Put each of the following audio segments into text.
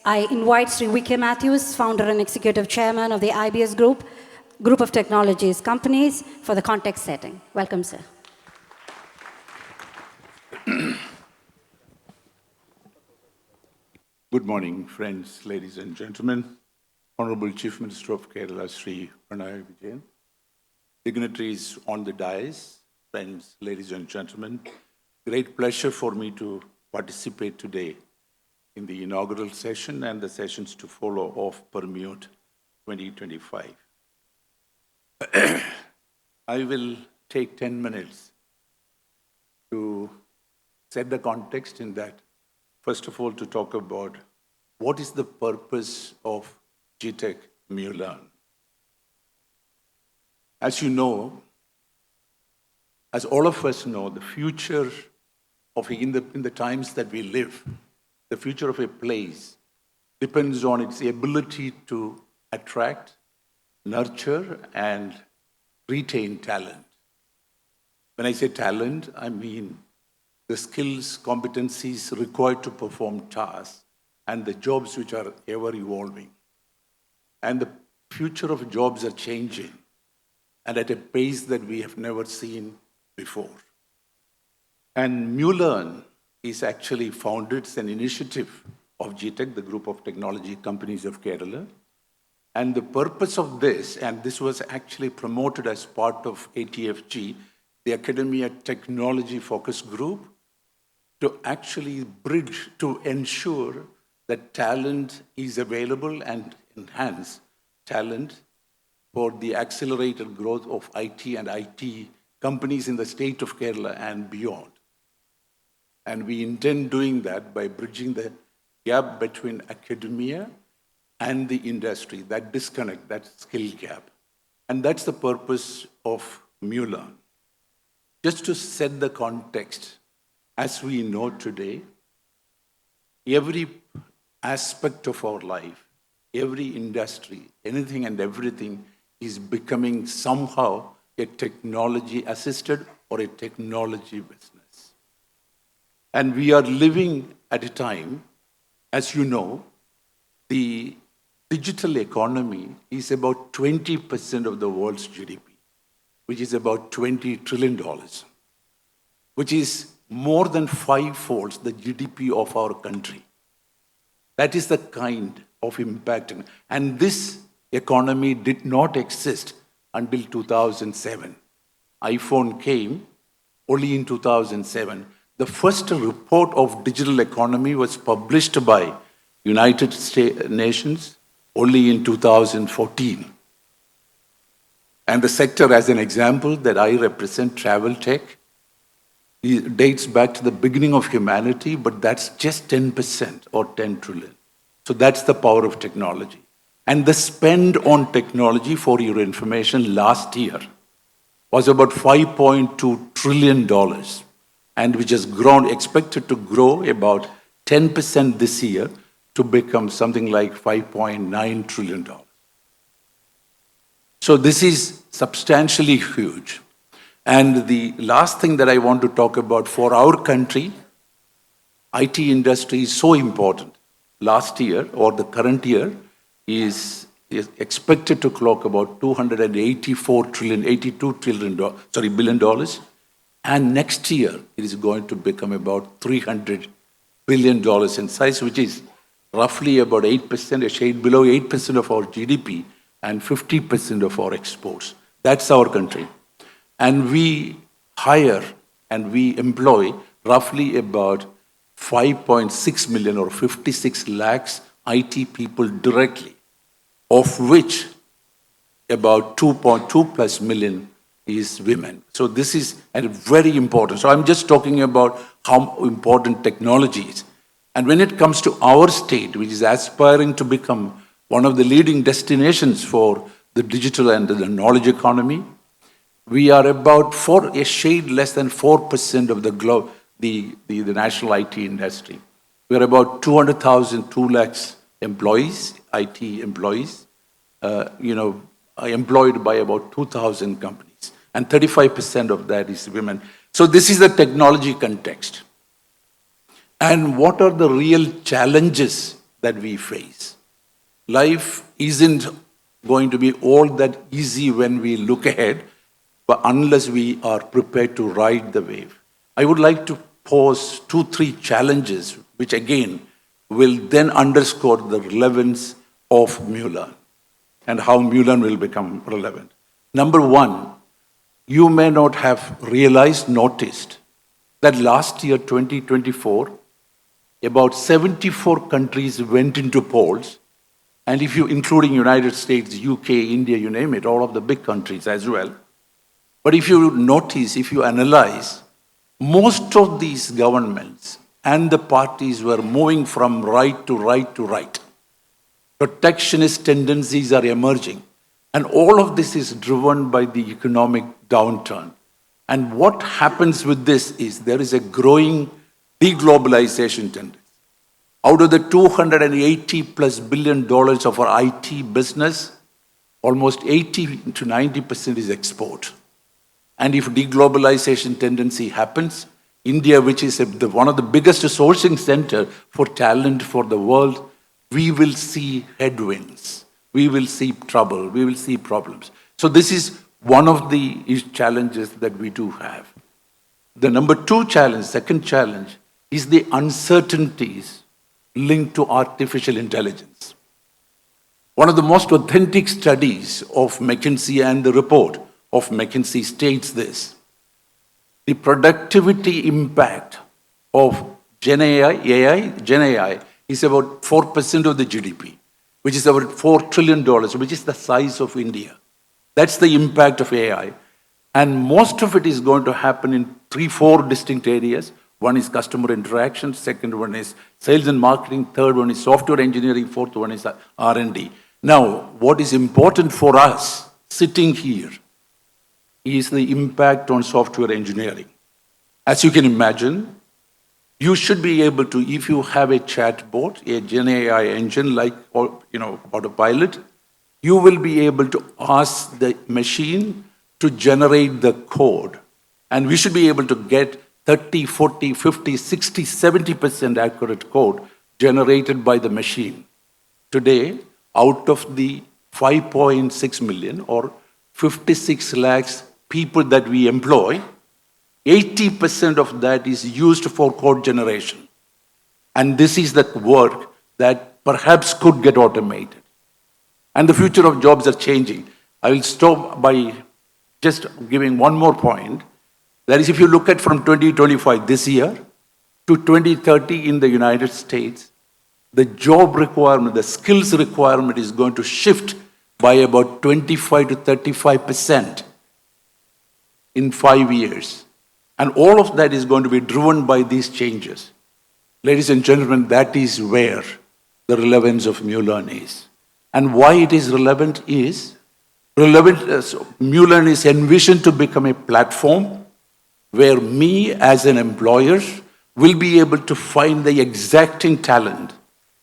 I invite Sri Mathews, founder and executive chairman of the IBS Group, Group of Technologies companies, for the context setting. Welcome, sir. Good morning, friends, ladies and gentlemen. Honorable Chief Minister of Kerala, Sri Pinarayi Vijayan. Dignitaries on the dais, friends, ladies and gentlemen. Great pleasure for me to participate today in the inaugural session and the sessions to follow of Permute 2025. I will take 10 minutes to set the context in that. First of all, to talk about what is the purpose of GTECH MuLearn. As you know, as all of us know, the future of in the times that we live, the future of a place depends on its ability to attract, nurture, and retain talent. When I say talent, I mean the skills, competencies required to perform tasks and the jobs which are ever evolving. And the future of jobs are changing and at a pace that we have never seen before. And MuLearn is actually founded, it's an initiative of GTECH, the Group of Technology Companies of Kerala. And the purpose of this, and this was actually promoted as part of ATFG, the Academia Technology Focus Group, to actually bridge, to ensure that talent is available and enhance talent for the accelerated growth of IT and IT companies in the state of Kerala and beyond. And we intend doing that by bridging the gap between academia and the industry, that disconnect, that skill gap. And that's the purpose of MuLearn. Just to set the context, as we know today, every aspect of our life, every industry, anything and everything is becoming somehow a technology-assisted or a technology business. And we are living at a time, as you know, the digital economy is about 20% of the world's GDP, which is about $20 trillion, which is more than 5-fold the GDP of our country. That is the kind of impact. And this economy did not exist until 2007. iPhone came only in 2007. The first report of digital economy was published by United Nations only in 2014. And the sector, as an example, that I represent, travel tech, it dates back to the beginning of humanity, but that's just 10% or 10 trillion. So that's the power of technology. And the spend on technology, for your information, last year was about $5.2 trillion, and which has grown, expected to grow about 10% this year to become something like $5.9 trillion. So this is substantially huge. And the last thing that I want to talk about for our country, IT industry is so important. Last year, or the current year, is expected to clock about $282 billion. And next year, it is going to become about $300 billion in size, which is roughly about 8%, a shade below 8% of our GDP and 50% of our exports. That's our country. And we hire and we employ roughly about 5.6 million or 56 lakhs IT people directly, of which about 2.2 plus million is women. So this is very important. So I'm just talking about how important technology is. And when it comes to our state, which is aspiring to become one of the leading destinations for the digital and the knowledge economy, we are about a shade less than 4% of the national IT industry. We are about 200,000, 2 lakhs employees, IT employees, employed by about 2,000 companies. And 35% of that is women. So this is the technology context. And what are the real challenges that we face. Life isn't going to be all that easy when we look ahead, but unless we are prepared to ride the wave. I would like to pose 2-3 challenges, which again will then underscore the relevance of MuLearn and how MuLearn will become relevant. Number one, you may not have noticed that last year, 2024, about 74 countries went into polls, and if you, including United States, UK, India, you name it, all of the big countries as well. But if you notice, if you analyze, most of these governments and the parties were moving from right to right to right. Protectionist tendencies are emerging. And all of this is driven by the economic downturn. And what happens with this is there is a growing deglobalization tendency. Out of the $280+ billion of our IT business, almost 80 to 90% is export. And if deglobalization tendency happens, India, which is one of the biggest sourcing center for talent for the world, we will see headwinds. We will see trouble. We will see problems. So this is one of the challenges that we do have. The number two challenge, second challenge, is the uncertainties linked to artificial intelligence. One of the most authentic studies of McKinsey and the report of McKinsey states this: the productivity impact of Gen AI is about 4% of the GDP, which is about $4 trillion, which is the size of India. That's the impact of AI. And most of it is going to happen in 3-4 distinct areas. One is customer interaction, second one is sales and marketing, third one is software engineering, fourth one is R&D. Now, what is important for us sitting here is the impact on software engineering. As you can imagine, you should be able to, if you have a chatbot, a Gen AI engine like Autopilot, you will be able to ask the machine to generate the code. And we should be able to get 30, 40, 50, 60, 70% accurate code generated by the machine. Today, out of the 5.6 million or 56 lakhs people that we employ, 80% of that is used for code generation. And this is the work that perhaps could get automated. And the future of jobs are changing. I will stop by just giving one more point. That is, if you look at from 2025 this year to 2030 in the United States, the job requirement, the skills requirement is going to shift by about 25 to 35% in 5 years. And all of that is going to be driven by these changes. Ladies and gentlemen, that is where the relevance of MuLearn is. And why it is relevant is, MuLearn is envisioned to become a platform where me as an employer will be able to find the exacting talent.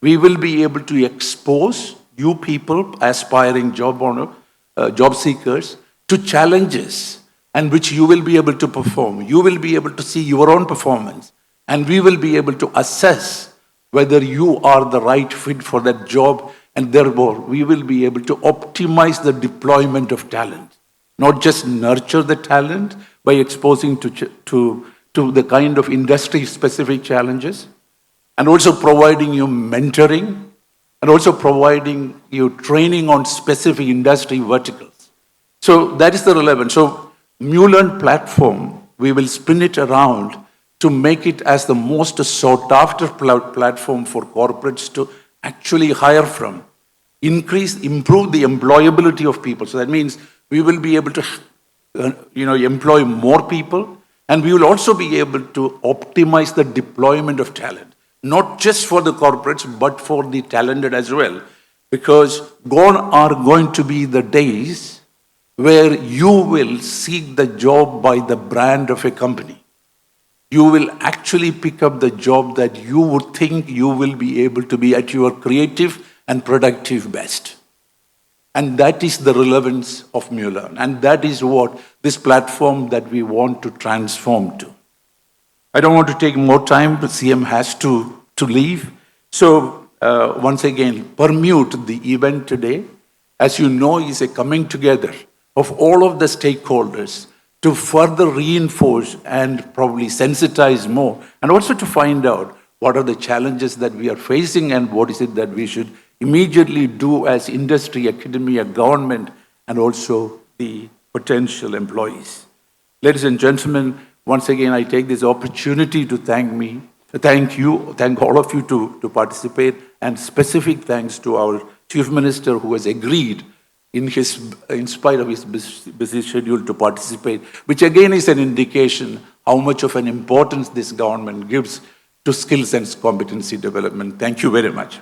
We will be able to expose you people, aspiring job seekers, to challenges and which you will be able to perform. You will be able to see your own performance, and we will be able to assess whether you are the right fit for that job, and therefore we will be able to optimize the deployment of talent, not just nurture the talent by exposing to the kind of industry-specific challenges, and also providing you mentoring, and also providing you training on specific industry verticals. So that is the relevance. So MuLearn platform, we will spin it around to make it as the most sought-after platform for corporates to actually hire from, improve the employability of people. So that means we will be able to employ more people, and we will also be able to optimize the deployment of talent, not just for the corporates, but for the talented as well. Because gone are going to be the days where you will seek the job by the brand of a company. You will actually pick up the job that you would think you will be able to be at your creative and productive best. And that is the relevance of MuLearn. And that is what this platform that we want to transform to. I don't want to take more time, but CM has to leave. So once again, Permute, the event today, as you know, is a coming together of all of the stakeholders to further reinforce and probably sensitize more, and also to find out what are the challenges that we are facing and what is it that we should immediately do as industry, academia, government, and also the potential employees. Ladies and gentlemen, once again, I take this opportunity to thank all of you to participate, and specific thanks to our Chief Minister who has agreed in spite of his busy schedule to participate, which again is an indication how much of an importance this government gives to skills and competency development. Thank you very much.